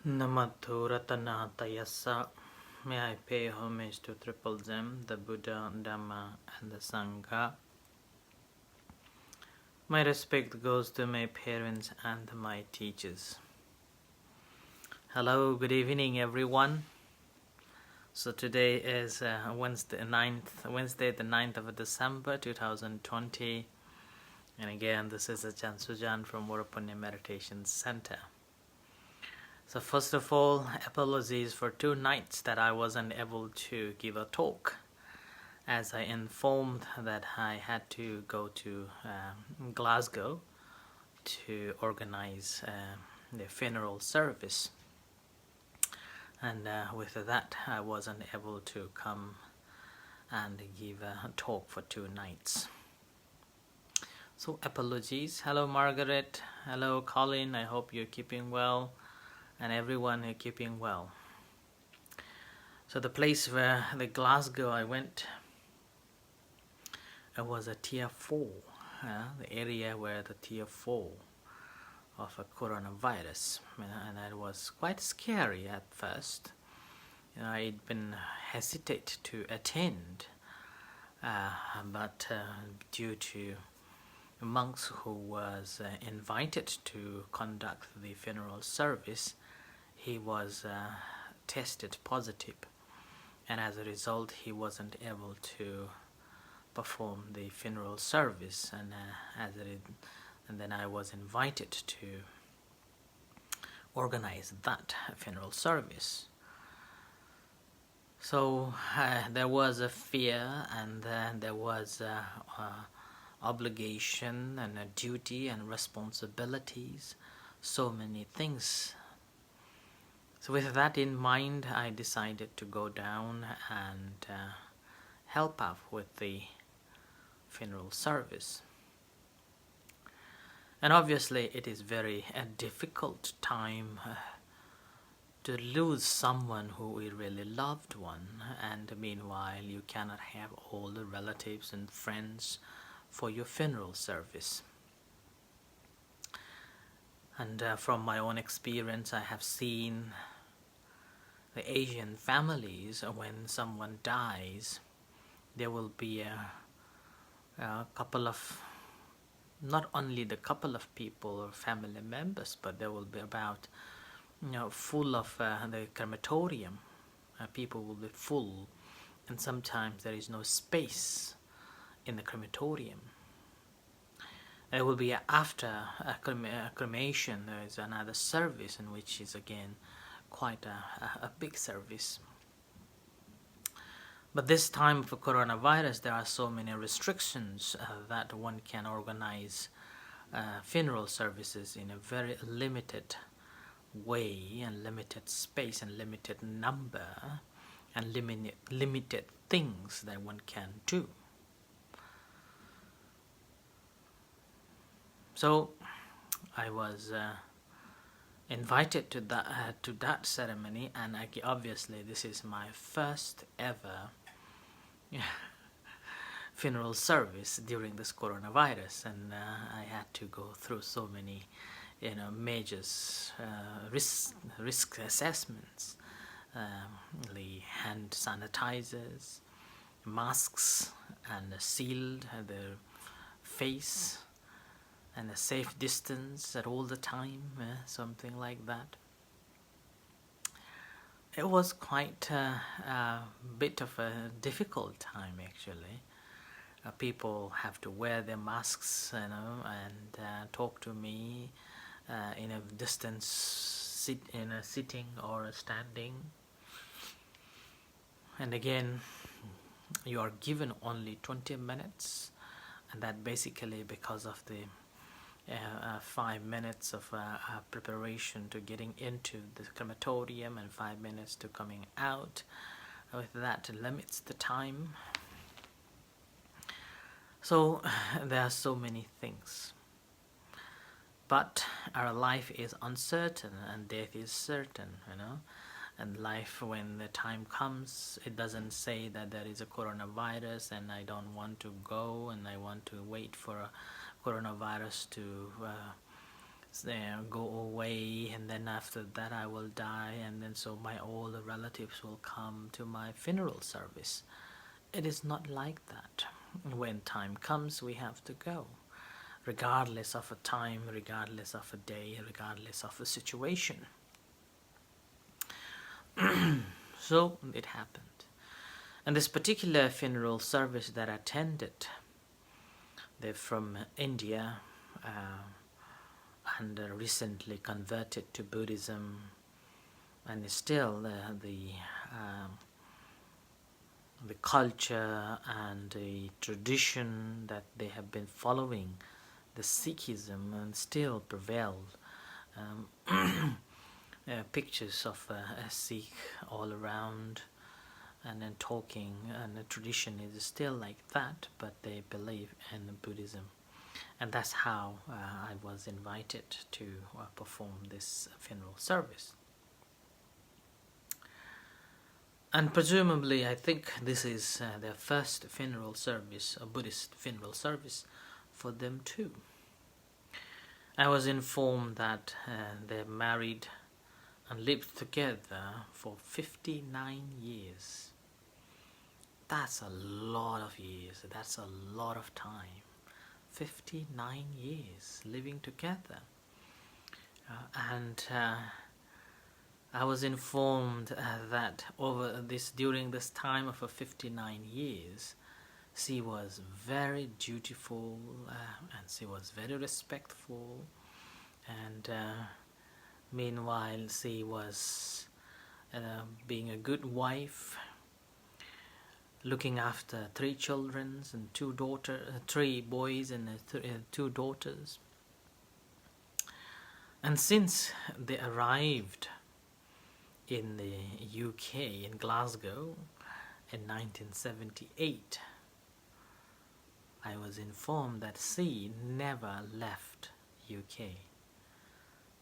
Namadhu Ratanatayasa. May I pay homage to Triple Gem, the Buddha, Dhamma, and the Sangha. My respect goes to my parents and my teachers. Hello, good evening, everyone. So today is Wednesday, the 9th of December, 2020. And again, this is Ajahn Sujan from Varapunya Meditation Center. So first of all, apologies for 2 nights that I wasn't able to give a talk, as I informed that I had to go to Glasgow to organize the funeral service. And with that, I wasn't able to come and give a talk for 2 nights. So apologies. Hello, Margaret. Hello, Colin. I hope you're keeping well. And everyone is keeping well. So the place where the Glasgow I went, it was a tier 4, the area where the tier 4 of a coronavirus, and it was quite scary at first. I'd been hesitate to attend, but due to monks who was invited to conduct the funeral service, he was tested positive, and as a result he wasn't able to perform the funeral service, and then I was invited to organize that funeral service. So there was a fear, and there was obligation and a duty and responsibilities, so many things. So with that in mind, I decided to go down and help out with the funeral service. And obviously it is very a difficult time to lose someone who we really loved one, and meanwhile you cannot have all the relatives and friends for your funeral service. And from my own experience, I have seen the Asian families, when someone dies, there will be a couple of, not only the couple of people or family members, but there will be about, full of the crematorium. People will be full, and sometimes there is no space in the crematorium. It will be after a cremation, there is another service, in which is again quite a big service. But this time for coronavirus, there are so many restrictions that one can organize funeral services in a very limited way, and limited space, and limited number, and limited things that one can do. So I was invited to that ceremony, and obviously this is my first ever funeral service during this coronavirus, and I had to go through so many major risk assessments, the hand sanitizers, masks, and sealed the face, and a safe distance at all the time, something like that. It was quite a bit of a difficult time, actually. People have to wear their masks, and talk to me in a distance, sitting or standing. And again, you are given only 20 minutes, and that basically because of the 5 minutes of preparation to getting into the crematorium, and 5 minutes to coming out. With that limits the time. So there are so many things. But our life is uncertain, and death is certain, And life, when the time comes, it doesn't say that there is a coronavirus and I don't want to go, and I want to wait for a coronavirus to go away, and then after that I will die, and then so all the relatives will come to my funeral service. It is not like that. When time comes, we have to go, regardless of a time, regardless of a day, regardless of a situation. So it happened. And this particular funeral service that I attended, they're from India, and recently converted to Buddhism, and still the culture and the tradition that they have been following, the Sikhism, and still prevailed. Pictures of a Sikh all around, and then talking, and the tradition is still like that, but they believe in Buddhism. And that's how I was invited to perform this funeral service. And presumably, I think this is their first funeral service, a Buddhist funeral service for them too. I was informed that they're married and lived together for 59 years. That's a lot of years. That's a lot of time. 59 years living together. And I was informed that during this time of 59 years, she was very dutiful, and she was very respectful, and meanwhile she was being a good wife, looking after 3 children and 3 boys and 2 daughters. And since they arrived in the UK, in Glasgow, in 1978, I was informed that she never left UK.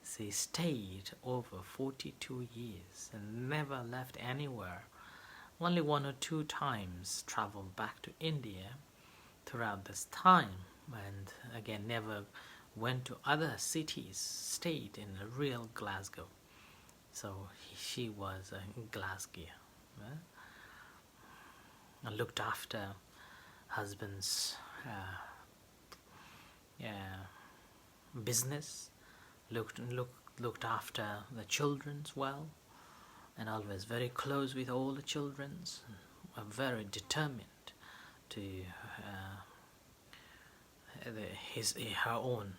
She stayed over 42 years and never left anywhere. Only 1 or 2 times traveled back to India throughout this time, and again never went to other cities, stayed in a real Glasgow. So she was a Glasgowian, and looked after husband's business, looked after the children as well, and always very close with all the children, very determined to her own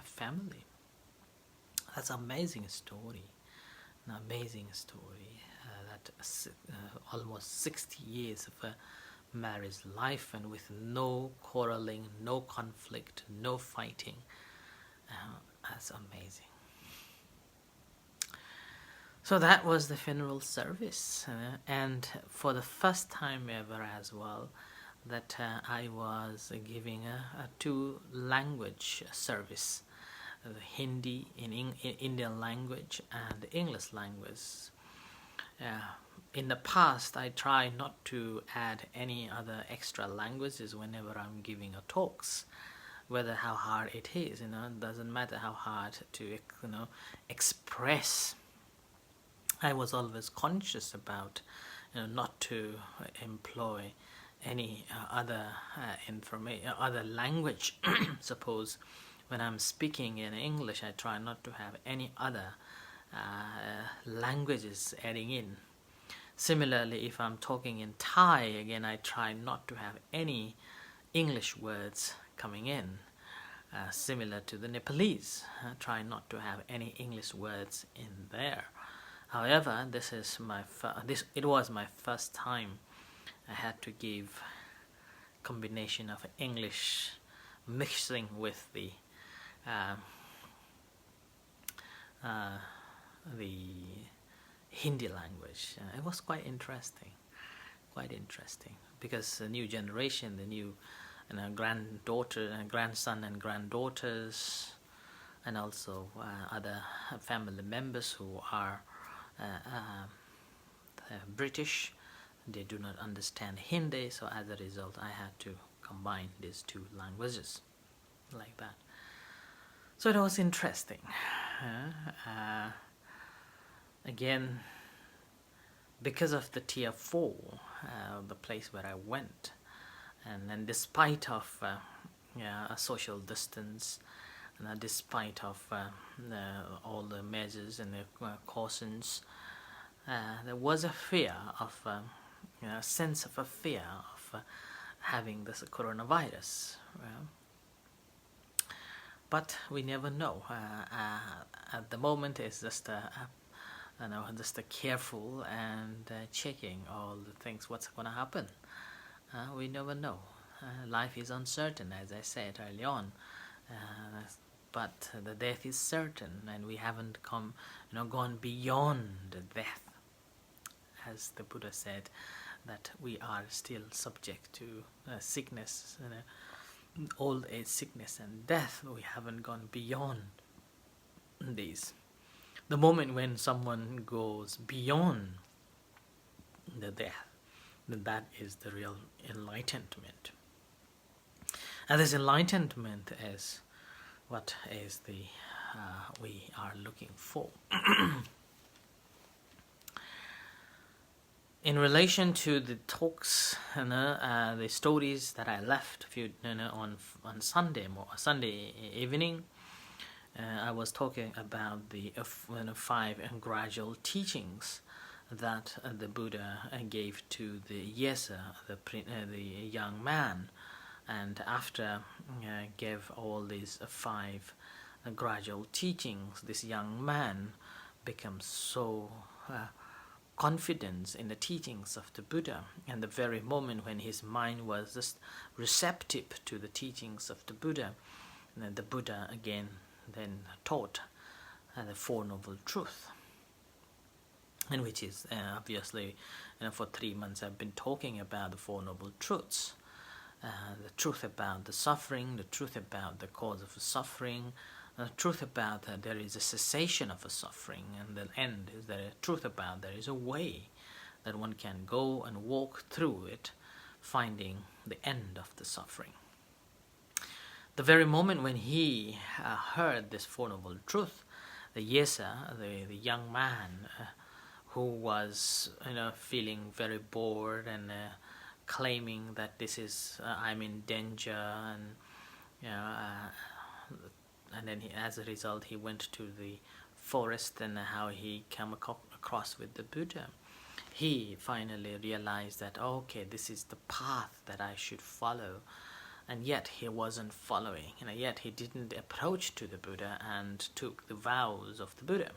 family. That's an amazing story. An amazing story. That almost 60 years of a marriage life, and with no quarreling, no conflict, no fighting. That's amazing. So that was the funeral service, and for the first time ever as well, that I was giving a 2-language service, Hindi in Indian language and English language. In the past, I try not to add any other extra languages whenever I'm giving a talks, whether how hard it is. It doesn't matter how hard to express. I was always conscious about not to employ any other other language. Suppose when I'm speaking in English, I try not to have any other languages adding in. Similarly, if I'm talking in Thai, again, I try not to have any English words coming in. Similar to the Nepalese, I try not to have any English words in there. However, it was my first time I had to give combination of English mixing with the Hindi language. It was quite interesting, because the new generation, the new grandson and granddaughters, and also other family members who are British, they do not understand Hindi, so as a result I had to combine these 2 languages like that. So it was interesting. Again, because of the tier 4, the place where I went, and despite of a social distance, and despite of all the measures and the cautions, there was a fear of a sense of a fear of having this coronavirus. But we never know. At the moment, it's just just a careful and checking all the things. What's going to happen? We never know. Life is uncertain, as I said early on. But the death is certain, and we haven't gone beyond death. As the Buddha said, that we are still subject to sickness, old age, sickness, and death. We haven't gone beyond these. The moment when someone goes beyond the death, then that is the real enlightenment. And this enlightenment is what is the we are looking for. In relation to the talks, the stories that I left on Sunday evening, I was talking about the 5 gradual teachings that the Buddha gave to the Yesa, the young man, and after gave all these 5 gradual teachings, this young man becomes so confidence in the teachings of the Buddha, and the very moment when his mind was just receptive to the teachings of the Buddha, and the Buddha again then taught the Four Noble Truths, and which is obviously, for 3 months I've been talking about the Four Noble Truths, the truth about the suffering, the truth about the cause of the suffering, the truth about that there is a cessation of a suffering, and the end is the truth about there is a way that one can go and walk through it, finding the end of the suffering. The very moment when he heard this Four Noble Truth, the Yesa, the young man who was feeling very bored and claiming that this is I'm in danger, and and then as a result he went to the forest, and how he came across with the Buddha. He finally realized that, okay, this is the path that I should follow, and yet he wasn't following, and yet he didn't approach to the Buddha and took the vows of the Buddha.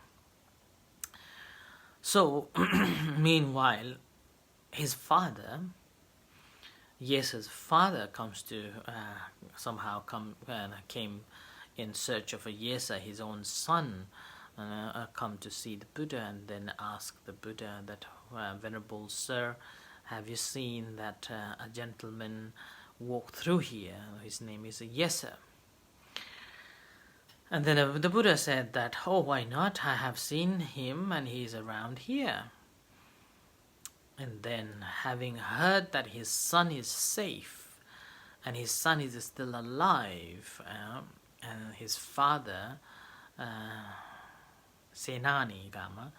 So meanwhile, his father, Yesa's father, comes to came in search of a Yesa, his own son, come to see the Buddha, and then ask the Buddha that, Venerable Sir, have you seen that a gentleman walk through here? His name is Yesa. And then the Buddha said that, oh, why not? I have seen him and he is around here. And then, having heard that his son is safe and his son is still alive, and his father, Senani Gama,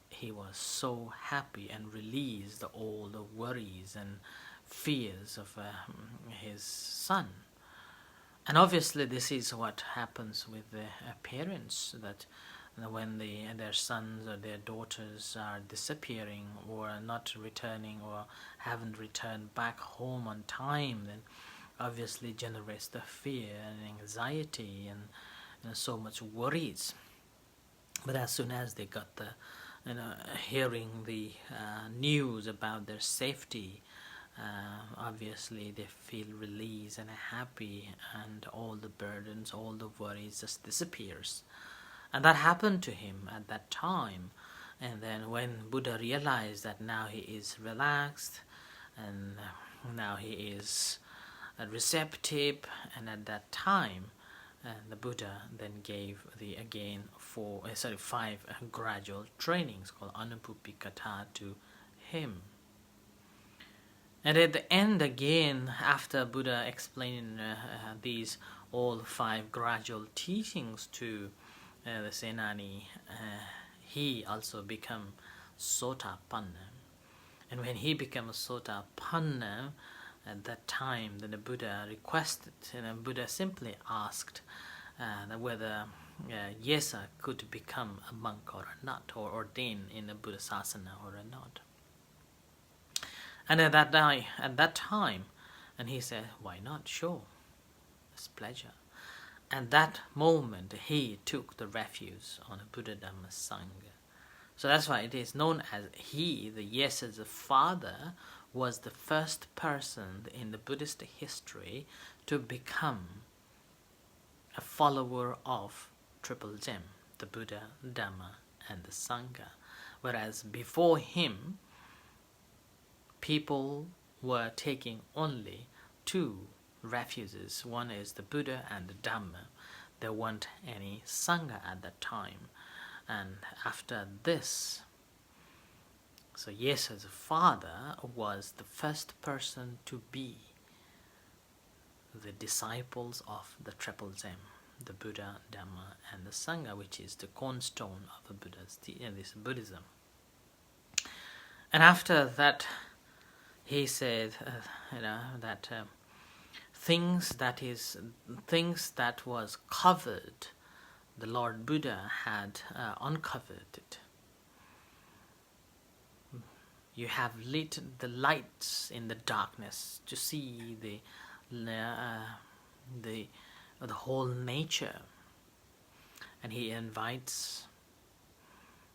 he was so happy and released all the worries and fears of his son. And obviously this is what happens with the parents, that when their sons or their daughters are disappearing or are not returning or haven't returned back home on time, then obviously generates the fear and anxiety and so much worries. But as soon as they got the hearing the news about their safety, obviously they feel released and happy, and all the burdens, all the worries just disappears. And that happened to him at that time. And then when Buddha realized that now he is relaxed and now he is receptive, and at that time the Buddha then gave the 5 gradual trainings called Anupuppikata to him. And at the end again, after Buddha explained these all 5 gradual teachings to the Senani, he also became Sotapanna. And when he became a Sotapanna, at that time, then the Buddha requested, Buddha simply asked whether Yesa could become a monk or not, or ordain in a Buddha Sasana or not. And at that time, and he said, why not? Sure, it's pleasure. And that moment, he took the refuge on a Buddha Dhamma Sangha. So that's why it is known as he, the Yesa's father, was the first person in the Buddhist history to become a follower of Triple Gem, the Buddha, Dhamma, and the Sangha. Whereas before him, people were taking only 2 refuges. One is the Buddha and the Dhamma. There weren't any Sangha at that time. And after this, so Yesa's father was the first person to be the disciples of the Triple Gem, the Buddha, Dhamma, and the Sangha, which is the cornerstone of the this Buddhism. And after that, he said, that things that was covered, the Lord Buddha had uncovered it. You have lit the lights in the darkness to see the whole nature. And he invites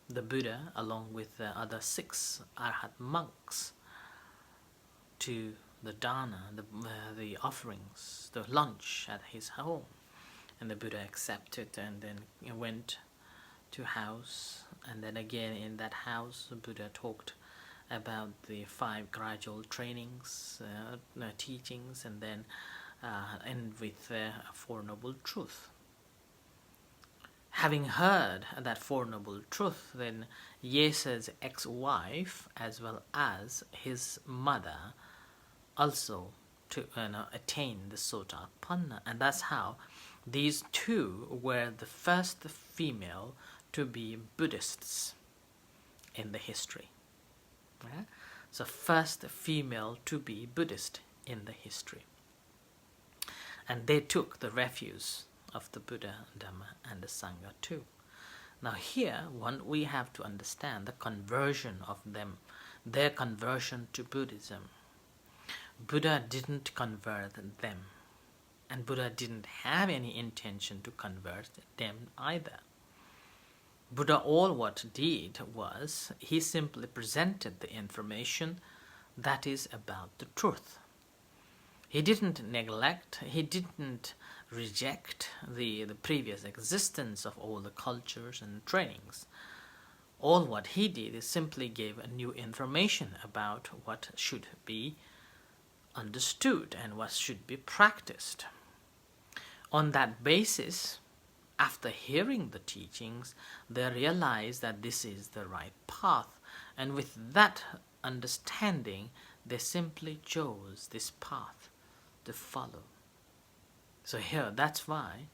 the Buddha along with the other 6 Arhat monks to the dana, the offerings, the lunch at his home. And the Buddha accepted and then went to house. And then again in that house, the Buddha talked about the 5 gradual trainings, teachings, and then end with 4 noble truth. Having heard that 4 noble truth, then Yesa's ex-wife as well as his mother also to attain the Sotapanna, and that's how these 2 were the first female to be Buddhists in the history. Yeah? So first female to be Buddhist in the history. And they took the refuge of the Buddha, Dhamma, and the Sangha too. Now here, we have to understand the conversion of them, their conversion to Buddhism. Buddha didn't convert them, and Buddha didn't have any intention to convert them either. Buddha all what did was, he simply presented the information that is about the truth. He didn't neglect, he didn't reject the previous existence of all the cultures and trainings. All what he did is simply gave a new information about what should be understood and what should be practiced. On that basis, after hearing the teachings, they realized that this is the right path, and with that understanding, they simply chose this path to follow. So here, that's why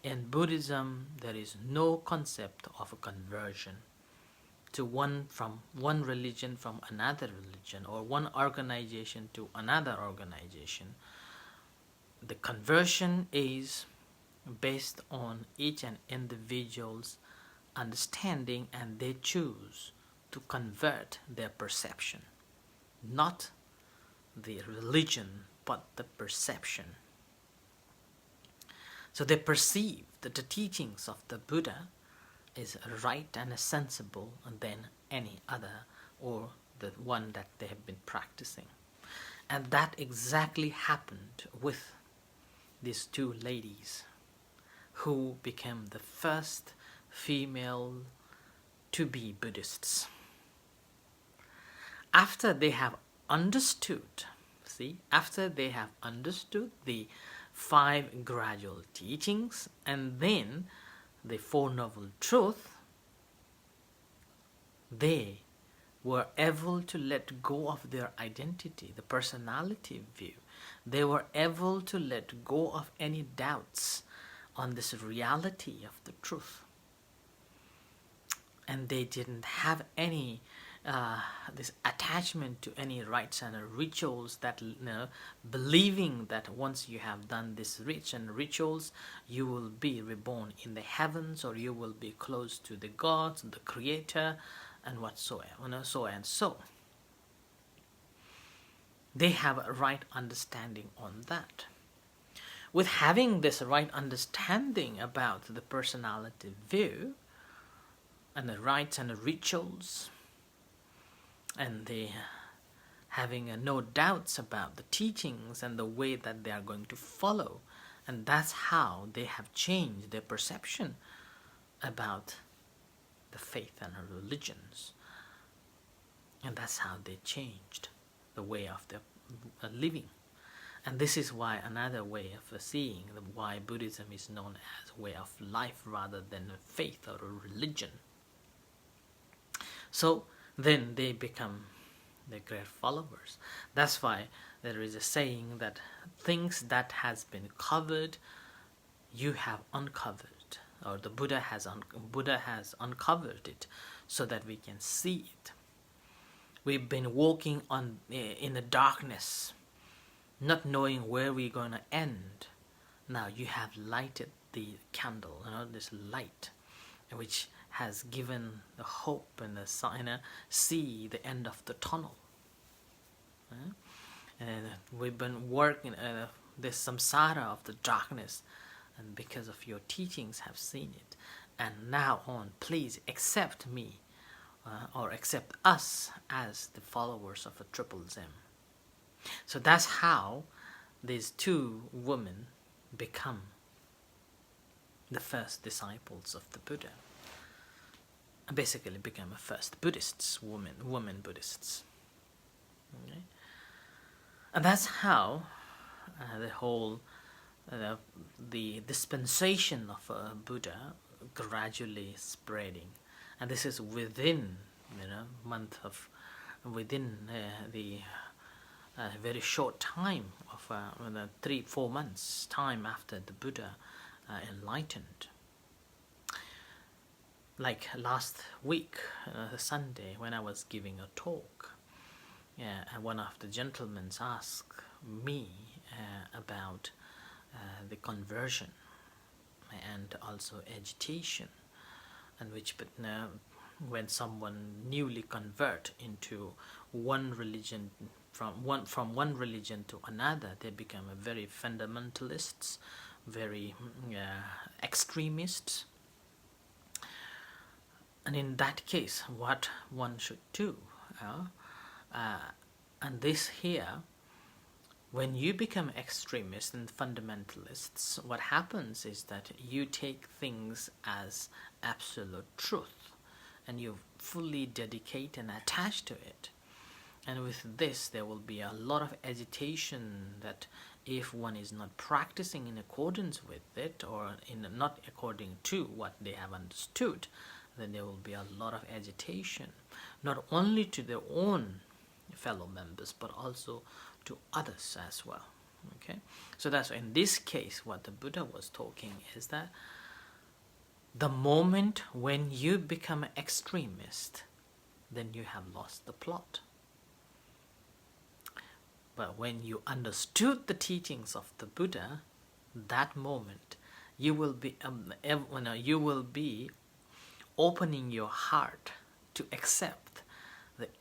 in Buddhism there is no concept of a conversion to from one religion from another religion, or one organization to another organization. The conversion is based on each and individual's understanding, and they choose to convert their perception, not the religion but the perception. So they perceive that the teachings of the Buddha is right and sensible than any other, or the one that they have been practicing. And that exactly happened with these 2 ladies who became the first female to be Buddhists. After they have understood, after they have understood the 5 gradual teachings and then the 4 noble truths, they were able to let go of their identity, the personality view, They were able to let go of any doubts on this reality of the truth. And they didn't have any this attachment to any rites and rituals, that believing that once you have done this rites and rituals, you will be reborn in the heavens, or you will be close to the gods, the Creator, and whatsoever, so and so. They have a right understanding on that. With having this right understanding about the personality view and the rites and the rituals, and they having no doubts about the teachings and the way that they are going to follow, and that's how they have changed their perception about the faith and religions, and that's how they changed the way of their living. And this is why another way of seeing why Buddhism is known as a way of life rather than a faith or a religion. So then they become the great followers. That's why there is a saying that things that has been covered, you have uncovered, or the Buddha has uncovered it, so that we can see it. We've been walking in the darkness, not knowing where we're going to end. Now you have lighted the candle, this light, which has given the hope and the sign, see the end of the tunnel. And we've been working this samsara of the darkness, and because of your teachings have seen it. And now on, please accept me, or accept us as the followers of a Triple Zim. So that's how these two women become the first disciples of the Buddha. Basically became a first Buddhists, women Buddhists. Okay? And that's how the whole the dispensation of Buddha gradually spreading. And this is within within the very short time of 3-4 months time after the Buddha enlightened. Like last week, Sunday, when I was giving a talk, and one of the gentlemen asked me about the conversion and also agitation, and which when someone newly convert into one religion, from one religion to another, they become a very fundamentalists, very extremists. And in that case, what one should do, and this here, when you become extremists and fundamentalists, what happens is that you take things as absolute truth, and you fully dedicate and attach to it. And with this, there will be a lot of agitation that if one is not practicing in accordance with it, or not according to what they have understood, then there will be a lot of agitation, not only to their own fellow members, but also to others as well. Okay, so that's in this case what the Buddha was talking is that the moment when you become an extremist, then you have lost the plot. But when you understood the teachings of the Buddha, that moment you will be opening your heart to accept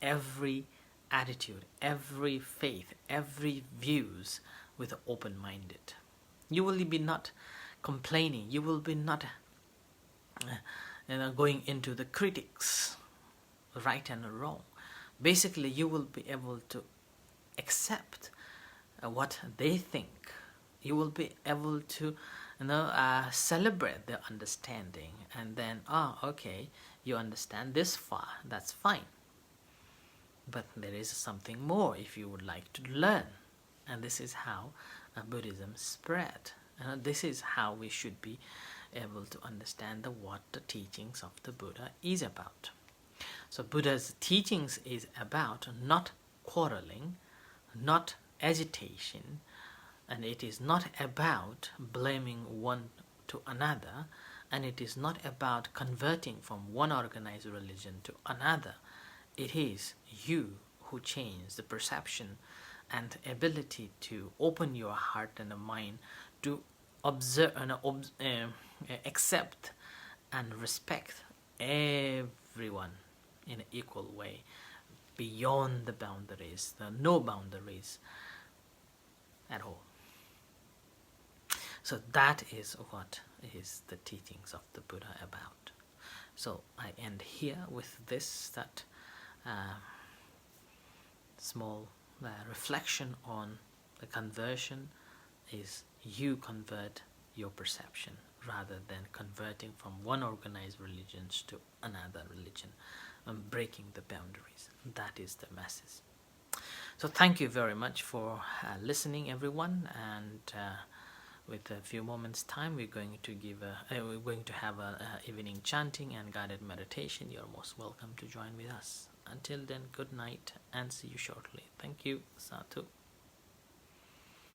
every attitude, every faith, every views with open-minded. You will be not complaining. You will be not going into the critics, right and wrong. Basically, you will be able to accept what they think. You will be able to celebrate their understanding, and then okay, you understand this far, that's fine, but there is something more if you would like to learn. And this is how Buddhism spread. This is how we should be able to understand what the teachings of the Buddha is about. So Buddha's teachings is about not quarreling, not agitation, and it is not about blaming one to another, and it is not about converting from one organized religion to another. It is you who change the perception and ability to open your heart and mind to observe and accept and respect everyone in an equal way, beyond the boundaries. There are no boundaries at all. So that is what is the teachings of the Buddha about. So I end here with this, that small reflection on the conversion is you convert your perception rather than converting from one organized religion to another religion and breaking the boundaries. That is the message. So thank you very much for listening, everyone, and with a few moments time we're going to have a evening chanting and guided meditation. You're most welcome to join with us. Until then, good night and see you shortly. Thank you. Sadhu.